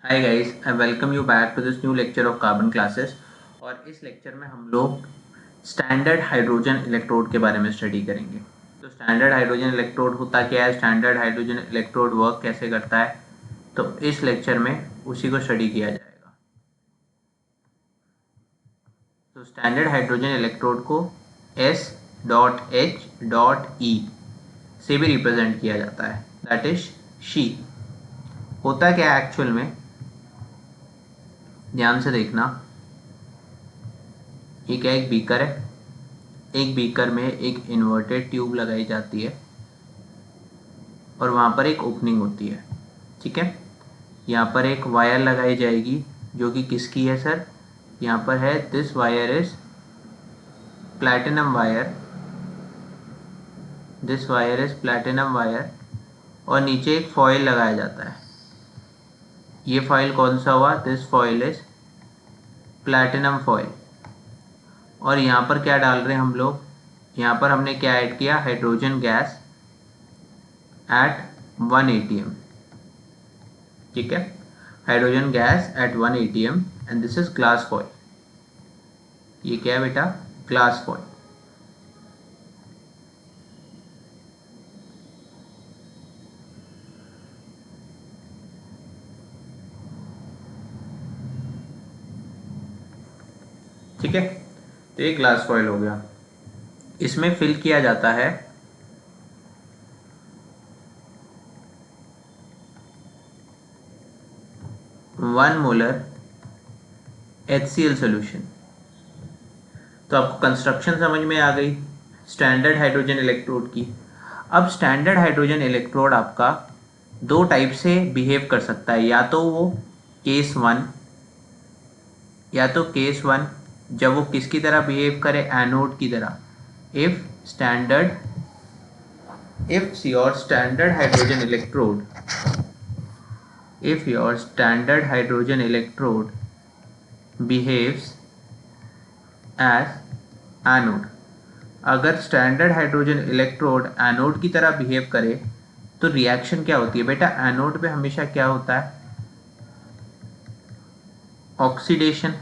Hi guys, I welcome you back to this new lecture of carbon classes. और इस lecture में हम लोग स्टैंडर्ड हाइड्रोजन इलेक्ट्रोड के बारे में स्टडी करेंगे। तो स्टैंडर्ड हाइड्रोजन इलेक्ट्रोड होता क्या है, स्टैंडर्ड हाइड्रोजन इलेक्ट्रोड वर्क कैसे करता है, तो इस लेक्चर में उसी को स्टडी किया जाएगा। तो स्टैंडर्ड हाइड्रोजन इलेक्ट्रोड को S.H.E से भी रिप्रेजेंट किया जाता है, दैट इज शी। होता क्या है एक्चुअल में, ध्यान से देखना। ये क्या, एक बीकर है। एक बीकर में एक इन्वर्टेड ट्यूब लगाई जाती है और वहाँ पर एक ओपनिंग होती है, ठीक है। यहाँ पर एक वायर लगाई जाएगी जो कि किसकी है सर, यहाँ पर है this wire is platinum wire, this wire is platinum wire. और नीचे एक फॉइल लगाया जाता है। ये फॉइल कौन सा हुआ, this foil is platinum foil. और यहाँ पर क्या डाल रहे हैं हम लोग, यहाँ पर हमने क्या ऐड किया, हाइड्रोजन गैस एट 1 atm, ठीक है। Hydrogen gas at 1 atm and this is glass foil. ये क्या है बेटा, ग्लास फॉइल। ठीक है, तो ये ग्लास फॉइल हो गया। इसमें फिल किया जाता है 1 मोलर HCl सोल्यूशन। तो आपको कंस्ट्रक्शन समझ में आ गई स्टैंडर्ड हाइड्रोजन इलेक्ट्रोड की। अब स्टैंडर्ड हाइड्रोजन इलेक्ट्रोड आपका दो टाइप से बिहेव कर सकता है, या तो वो केस 1, या तो केस 1 जब वो किसकी तरह बिहेव करे, एनोड की तरह। If your standard hydrogen electrode, if your standard hydrogen electrode behaves as anode, अगर स्टैंडर्ड हाइड्रोजन इलेक्ट्रोड एनोड की तरह बिहेव करे तो रिएक्शन क्या होती है बेटा, एनोड पे हमेशा क्या होता है, ऑक्सीडेशन।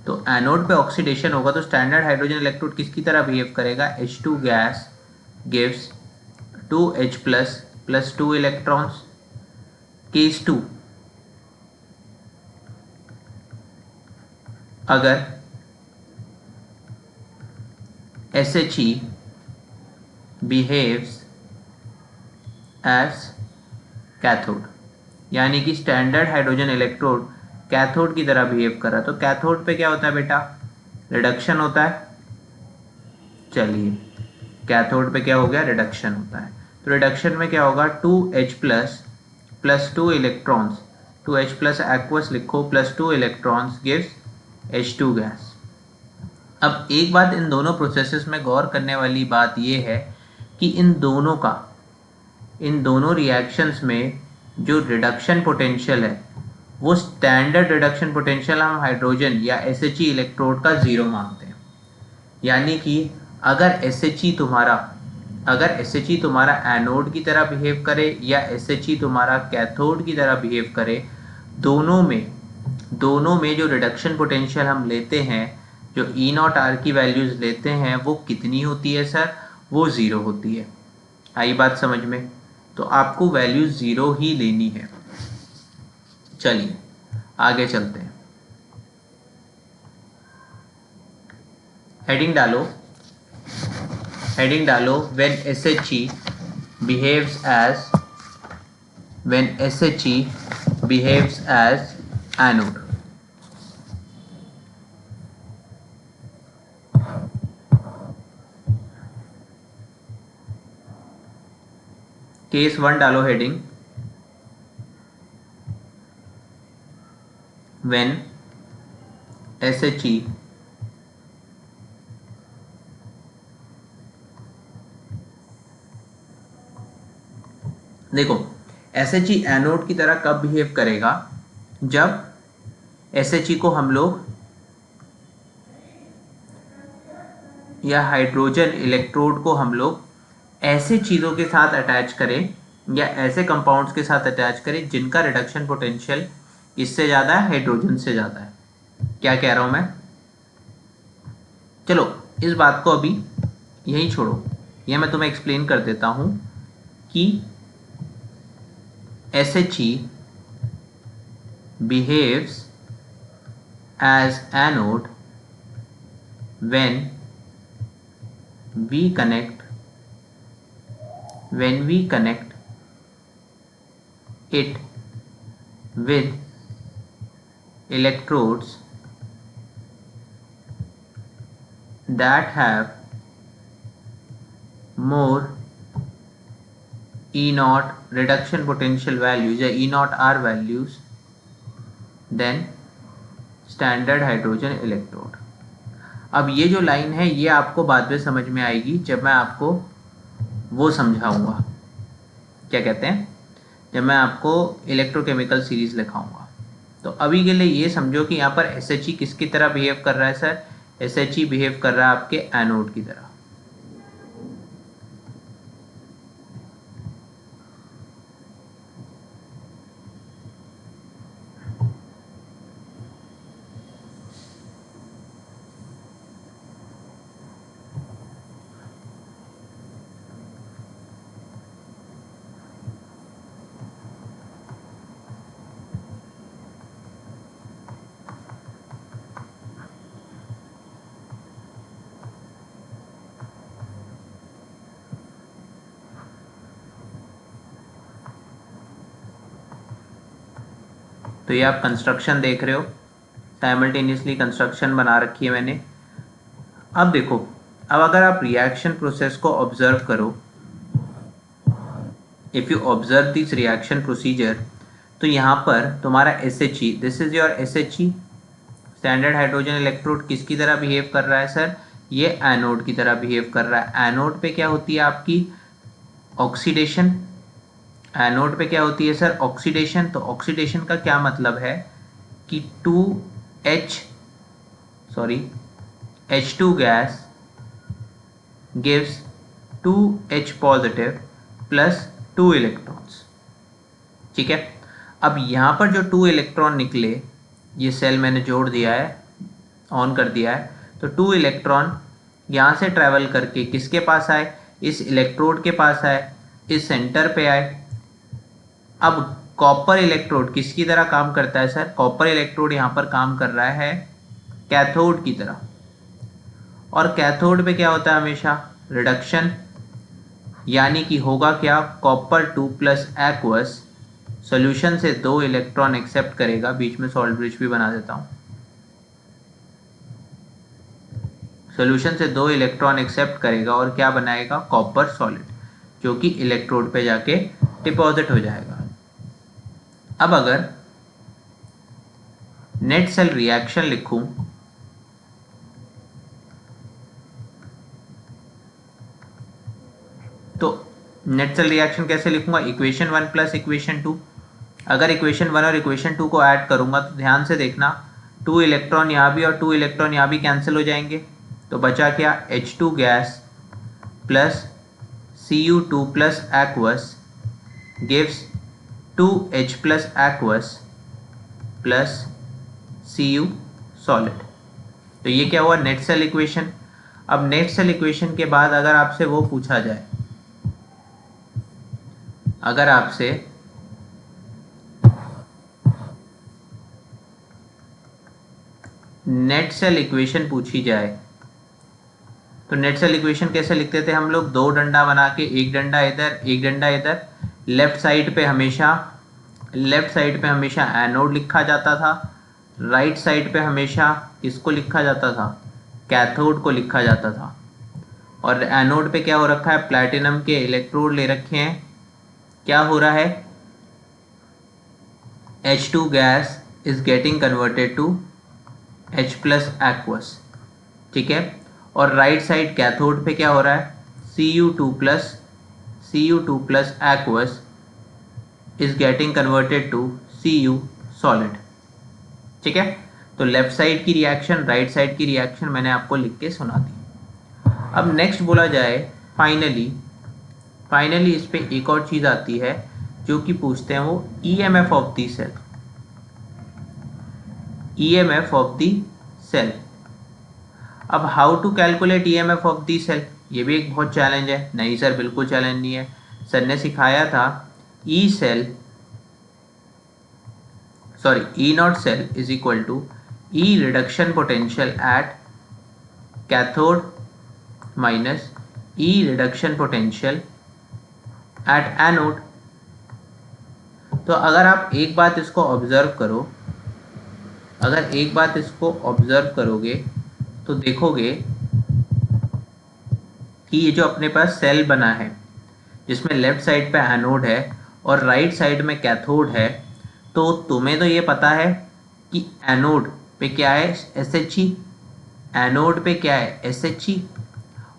तो एनोड पे ऑक्सीडेशन होगा तो स्टैंडर्ड हाइड्रोजन इलेक्ट्रोड किसकी तरह बिहेव करेगा, H2 gas gives 2H plus 2 electrons. Case 2, अगर SHE behaves as कैथोड, यानी कि स्टैंडर्ड हाइड्रोजन इलेक्ट्रोड कैथोड की तरह बिहेव कर रहा है, तो कैथोड पे क्या होता है बेटा, रिडक्शन होता है। चलिए, कैथोड पे क्या हो गया, रिडक्शन होता है। तो रिडक्शन में क्या होगा, 2H plus 2 electrons, 2H plus aqueous लिखो plus 2 electrons gives H2 gas. अब एक बात इन दोनों प्रोसेसेस में गौर करने वाली बात यह है कि इन दोनों रिएक्शंस में जो रिडक्शन पोटेंशियल है वो स्टैंडर्ड रिडक्शन पोटेंशियल हम हाइड्रोजन या SHE इलेक्ट्रोड का जीरो मानते हैं। यानी कि अगर SHE तुम्हारा एनोड की तरह बिहेव करे या SHE तुम्हारा कैथोड की तरह बिहेव करे, दोनों में जो रिडक्शन पोटेंशियल हम लेते हैं, जो E0R की वैल्यूज लेते हैं, वो कितनी होती है सर, वो ज़ीरो होती है। आई बात समझ में, तो आपको वैल्यू ज़ीरो ही लेनी है। चलिए आगे चलते हैं, हेडिंग डालो when SHE behaves as anode। Case 1 डालो हेडिंग, when SHE देखो SHE एनोड की तरह कब बिहेव करेगा, जब SHE को हम लोग या हाइड्रोजन इलेक्ट्रोड को हम लोग ऐसे चीज़ों के साथ अटैच करें या ऐसे कंपाउंड्स के साथ अटैच करें जिनका रिडक्शन पोटेंशियल किससे ज़्यादा है? हाइड्रोजन से ज़्यादा है। क्या कह रहा हूँ मैं? चलो इस बात को अभी यहीं छोड़ो, यह मैं तुम्हें एक्सप्लेन कर देता हूँ कि SHE behaves as anode when we connect it with electrodes that have more E naught reduction potential values या E naught R values than standard hydrogen electrode। अब ये जो लाइन है ये आपको बाद में समझ में आएगी जब मैं आपको वो समझाऊंगा, क्या कहते हैं, जब मैं आपको इलेक्ट्रोकेमिकल सीरीज लिखाऊंगा। तो अभी के लिए ये समझो कि यहाँ पर SHE किसकी तरह बिहेव कर रहा है सर? SHE बिहेव कर रहा है आपके एनोड की तरह। तो ये आप कंस्ट्रक्शन देख रहे हो, साइमल्टेनियसली कंस्ट्रक्शन बना रखी है मैंने। अब देखो, अब अगर आप रिएक्शन प्रोसेस को ऑब्जर्व करो, if you observe this reaction procedure, तो यहाँ पर तुम्हारा SHE, this is your SHE standard hydrogen electrode, किसकी तरह बिहेव कर रहा है सर? ये एनोड की तरह बिहेव कर रहा है। एनोड पे क्या होती है आपकी? ऑक्सीडेशन। एनोड पे क्या होती है सर? ऑक्सीडेशन। तो ऑक्सीडेशन का क्या मतलब है कि H2 gas gives 2H positive plus 2 electrons. ठीक है, अब यहाँ पर जो 2 इलेक्ट्रॉन निकले, ये सेल मैंने जोड़ दिया है, ऑन कर दिया है, तो 2 इलेक्ट्रॉन यहाँ से ट्रैवल करके किसके पास आए? इस इलेक्ट्रोड के पास आए, इस सेंटर पे आए। अब कॉपर इलेक्ट्रोड किसकी तरह काम करता है सर? कॉपर इलेक्ट्रोड यहाँ पर काम कर रहा है कैथोड की तरह। और कैथोड पे क्या होता है हमेशा? रिडक्शन, यानी कि होगा क्या? कॉपर 2 प्लस एक्वस सोल्यूशन से 2 इलेक्ट्रॉन एक्सेप्ट करेगा। बीच में सॉल्ट ब्रिज भी बना देता हूँ। सोल्यूशन से 2 इलेक्ट्रॉन एक्सेप्ट करेगा और क्या बनाएगा? कॉपर सॉलिड, जो कि इलेक्ट्रोड पे जाके डिपॉजिट हो जाएगा। अब अगर नेट सेल रिएक्शन लिखूं, तो नेट सेल रिएक्शन कैसे लिखूंगा? Equation 1 plus equation 2। अगर इक्वेशन 1 और इक्वेशन 2 को ऐड करूंगा तो ध्यान से देखना, 2 इलेक्ट्रॉन यहाँ भी और 2 इलेक्ट्रॉन यहाँ भी कैंसिल हो जाएंगे। तो बचा क्या? H2 gas plus Cu2 plus aqueous gives 2H plus aqueous plus Cu solid. तो ये क्या हुआ? Net cell equation. अब नेट सेल इक्वेशन के बाद अगर आपसे वो पूछा जाए, अगर आपसे नेट सेल इक्वेशन पूछी जाए, तो नेट सेल इक्वेशन कैसे लिखते थे हम लोग? 2 डंडा बना के, एक डंडा इधर एक डंडा इधर। लेफ्ट साइड पे हमेशा एनोड लिखा जाता था, राइट साइड पे हमेशा किसको लिखा जाता था? कैथोड को लिखा जाता था। और एनोड पे क्या हो रखा है? प्लैटिनम के इलेक्ट्रोड ले रखे हैं। क्या हो रहा है? H2 gas is getting converted to H plus aqueous. ठीक है, और राइट साइड कैथोड पे क्या हो रहा है? Cu2 plus aqueous is getting converted to Cu solid. ठीक है, तो लेफ्ट साइड की रिएक्शन, राइट साइड की रिएक्शन मैंने आपको लिख के सुना दी। अब नेक्स्ट बोला जाए फाइनली इस पे एक और चीज़ आती है जो कि पूछते हैं, वो EMF of the cell. EMF of the cell. अब how to calculate EMF of the cell, ये भी एक बहुत चैलेंज है। नहीं सर, बिल्कुल चैलेंज नहीं है। सर ने सिखाया था E not cell is equal to E reduction potential at cathode minus E reduction potential at anode. तो अगर आप एक बात इसको ऑब्जर्व करो, अगर एक बात इसको ऑब्जर्व करोगे तो देखोगे कि ये जो अपने पास सेल बना है जिसमें लेफ्ट साइड पे एनोड है और राइट साइड में कैथोड है, तो तुम्हें तो ये पता है कि एनोड पे क्या है, SHE। एनोड पे क्या है, SHE।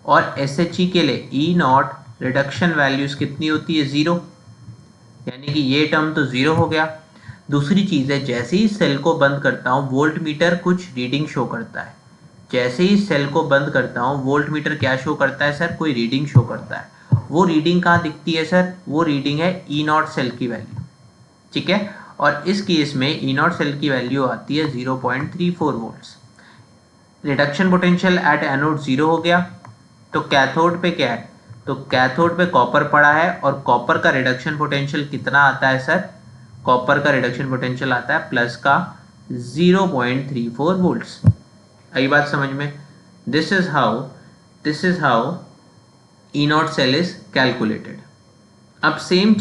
और SHE के लिए E नॉट रिडक्शन वैल्यूज कितनी होती है, 0। यानी कि ये टर्म तो 0 हो गया। दूसरी चीज़ है, जैसे ही सेल को बंद करता हूँ वोल्ट मीटर कुछ रीडिंग शो करता है। जैसे ही सेल को बंद करता हूँ वोल्ट मीटर क्या शो करता है सर, कोई रीडिंग शो करता है। वो रीडिंग कहाँ दिखती है सर, वो रीडिंग है E नॉट सेल की वैल्यू, ठीक है। और इस केस में E नॉट सेल की वैल्यू आती है 0.34 volts. Reduction potential at anode 0 हो गया। तो कैथोड पे क्या है, तो कैथोड पे कॉपर पड़ा है और कॉपर का रिडक्शन पोटेंशियल कितना आता है सर, कॉपर का रिडक्शन पोटेंशियल आता है प्लस का 0.34 वोल्ट्स। आई बात समझ में? This is how E not cell is calculated. अब सेम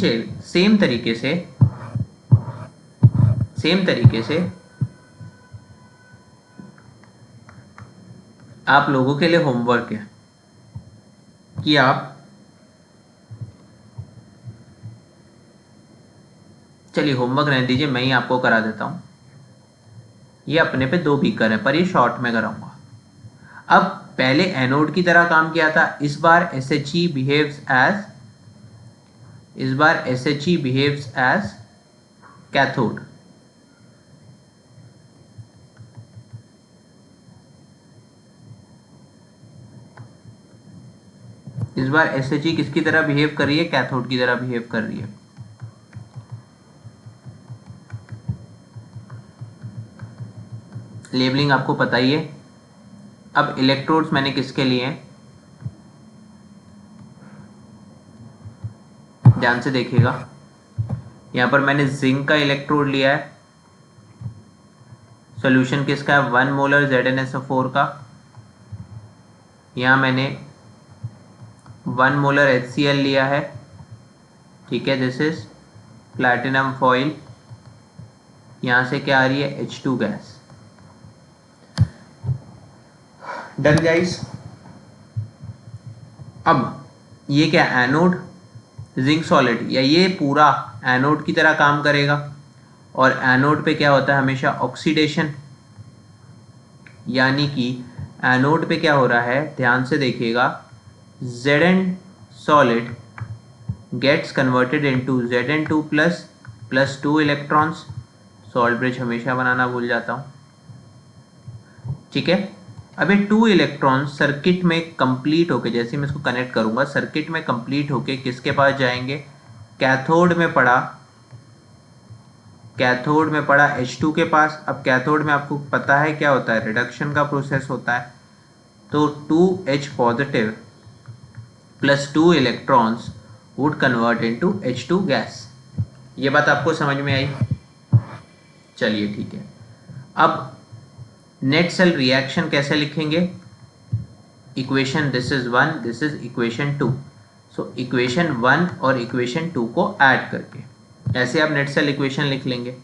तरीके से आप लोगों के लिए होमवर्क है कि आप, चलिए होमवर्क रहने दीजिए, मैं ही आपको करा देता हूँ। ये अपने पे 2 बीकर है पर ये शॉर्ट में कराऊंगा। अब पहले एनोड की तरह काम किया था, इस बार SHE बिहेव्स एज कैथोड। इस बार SHE किसकी तरह बिहेव कर रही है, कैथोड की तरह बिहेव कर रही है। लेबलिंग आपको पता ही है। अब इलेक्ट्रोड्स मैंने किसके लिए हैं, ध्यान से देखिएगा। यहां पर मैंने जिंक का इलेक्ट्रोड लिया है। सॉल्यूशन किसका है, 1 मोलर ZnSO4 का। यहां मैंने 1 मोलर HCl लिया है, ठीक है। This is platinum foil. यहां से क्या आ रही है, H2 गैस। Done guys. अब ये क्या, एनोड जिंक सॉलिड, या ये पूरा एनोड की तरह काम करेगा। और एनोड पे क्या होता है हमेशा, ऑक्सीडेशन। यानी कि एनोड पे क्या हो रहा है, ध्यान से देखिएगा, Zn solid gets converted into Zn2 plus 2 electrons. Salt bridge हमेशा बनाना भूल जाता हूँ, ठीक है। अब ये 2 इलेक्ट्रॉन सर्किट में कंप्लीट होके, जैसे मैं इसको कनेक्ट करूंगा, सर्किट में कंप्लीट होके किसके पास जाएंगे, कैथोड में पड़ा H2 के पास। अब कैथोड में आपको पता है क्या होता है, रिडक्शन का प्रोसेस होता है। तो 2H positive plus 2 electrons would convert into H2 gas. ये बात आपको समझ में आई? चलिए ठीक है। अब नेट सेल रिएक्शन कैसे लिखेंगे, equation this is 1, this is equation 2। So equation 1 और इक्वेशन 2 को ऐड करके ऐसे आप नेट सेल इक्वेशन लिख लेंगे।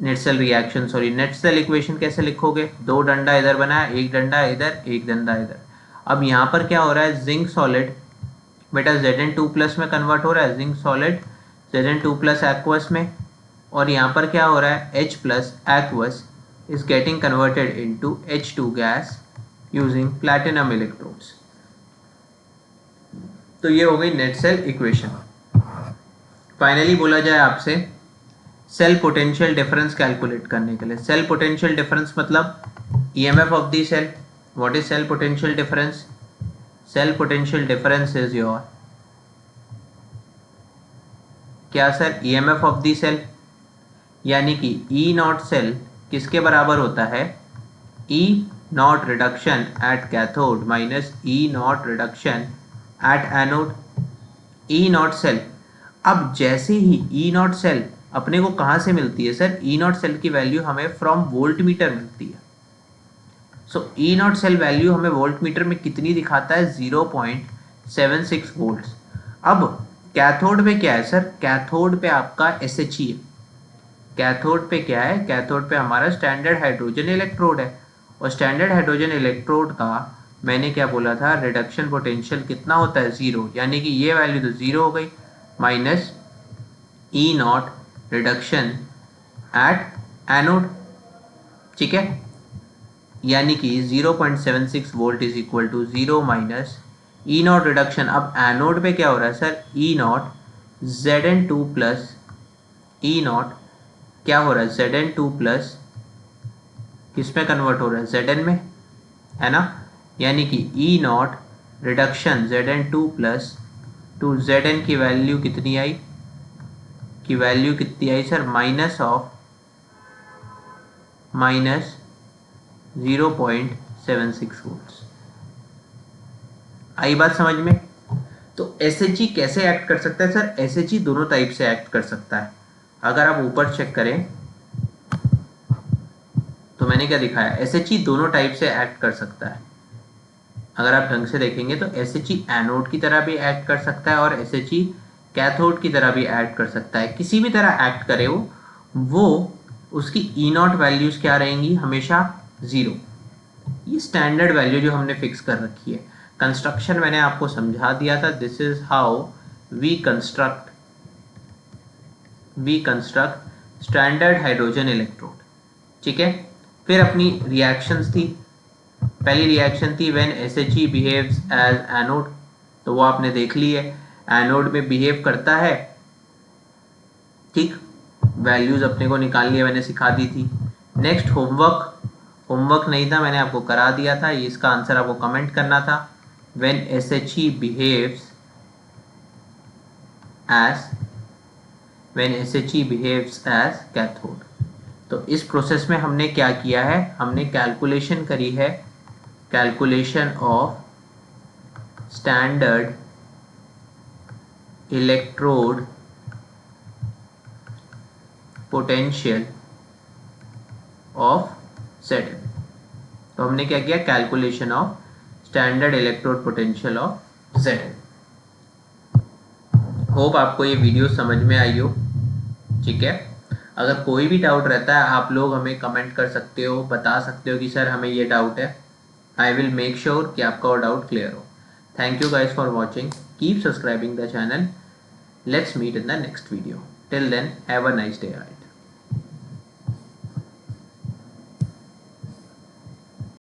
नेट सेल इक्वेशन कैसे लिखोगे, 2 डंडा इधर बनाया, 1 डंडा इधर, 1 डंडा इधर। अब यहाँ पर क्या हो रहा है, जिंक सॉलिड बेटा Zn2 प्लस में कन्वर्ट हो रहा है, zinc solid Zn2 plus aqueous में। और यहाँ पर क्या हो रहा है, H plus aqueous is getting converted into H2 gas using platinum electrodes। तो ये हो गई नेट सेल इक्वेशन। फाइनली बोला जाए आपसे सेल पोटेंशियल डिफरेंस कैलकुलेट करने के लिए, सेल पोटेंशियल डिफरेंस मतलब EMF of the cell. What is cell potential difference, cell potential difference is your क्या sir, EMF of the cell. यानी कि E नॉट सेल किसके बराबर होता है, E not reduction at cathode minus E not reduction at anode, E nought cell. अब जैसे ही ई nought cell अपने को कहाँ से मिलती है सर, ई नॉट सेल की वैल्यू हमें फ्रॉम वोल्ट मीटर मिलती है। सो ई नॉट सेल वैल्यू हमें वोल्ट मीटर में कितनी दिखाता है, 0.76 वोल्ट्स। अब कैथोड पे क्या है सर, कैथोड पे आपका एस एच ई है। कैथोड पे क्या है, कैथोड पे हमारा स्टैंडर्ड हाइड्रोजन इलेक्ट्रोड है, और स्टैंडर्ड हाइड्रोजन इलेक्ट्रोड का मैंने क्या बोला था, रिडक्शन पोटेंशियल कितना होता है, 0, यानी कि ये वैल्यू तो 0 हो गई, minus E not reduction at anode, ठीक है, यानी कि 0.76 volt is equal to 0 minus E not reduction. अब एनोड पे क्या हो रहा है sir, E naught Zn2 plus E naught क्या हो रहा है, Zn2 प्लस किस में कन्वर्ट हो रहा है, Zn में, है ना, यानी कि E not reduction Zn2 plus two Zn की वैल्यू कितनी आई, की वैल्यू कितनी आई सर, माइनस 0.76 वोल्ट्स। आई बात समझ में। तो एसएचई कैसे एक्ट कर सकता है सर, एसएचई दोनों टाइप से एक्ट कर सकता है। अगर आप ऊपर चेक करें तो मैंने क्या दिखाया, एसएचई दोनों टाइप से एक्ट कर सकता है। अगर आप ढंग से देखेंगे तो एसएचई एनोड की तरह भी एक्ट कर सकता है और एसएचई कैथोड की तरह भी एक्ट कर सकता है। किसी भी तरह एक्ट करे वो उसकी ई नॉट वैल्यूज क्या रहेंगी, हमेशा 0। ये स्टैंडर्ड वैल्यू जो हमने फिक्स कर रखी है। कंस्ट्रक्शन मैंने आपको समझा दिया था, this is how we construct standard hydrogen electrode, ठीक है। फिर अपनी रिएक्शंस थी, पहली रिएक्शन थी when SHE behaves as anode, तो वो आपने देख ली है, एनोड में बिहेव करता है, ठीक, वैल्यूज अपने को निकालनी है, मैंने सिखा दी थी। नेक्स्ट होमवर्क नहीं था, मैंने आपको करा दिया था, इसका आंसर आपको कमेंट करना था। When SHE behaves as cathode. तो इस प्रोसेस में हमने क्या किया है, हमने कैलकुलेशन करी है, calculation of standard electrode potential of Zn। तो हमने क्या किया, calculation of standard electrode potential of Zn। Hope आपको ये वीडियो समझ में आई हो, ठीक है। अगर कोई भी डाउट रहता है आप लोग हमें कमेंट कर सकते हो, बता सकते हो कि सर हमें ये डाउट है। आई विल मेक श्योर कि आपका वो डाउट क्लियर हो। Thank you guys for watching, keep subscribing the channel, let's meet in the next video, till then have a nice day.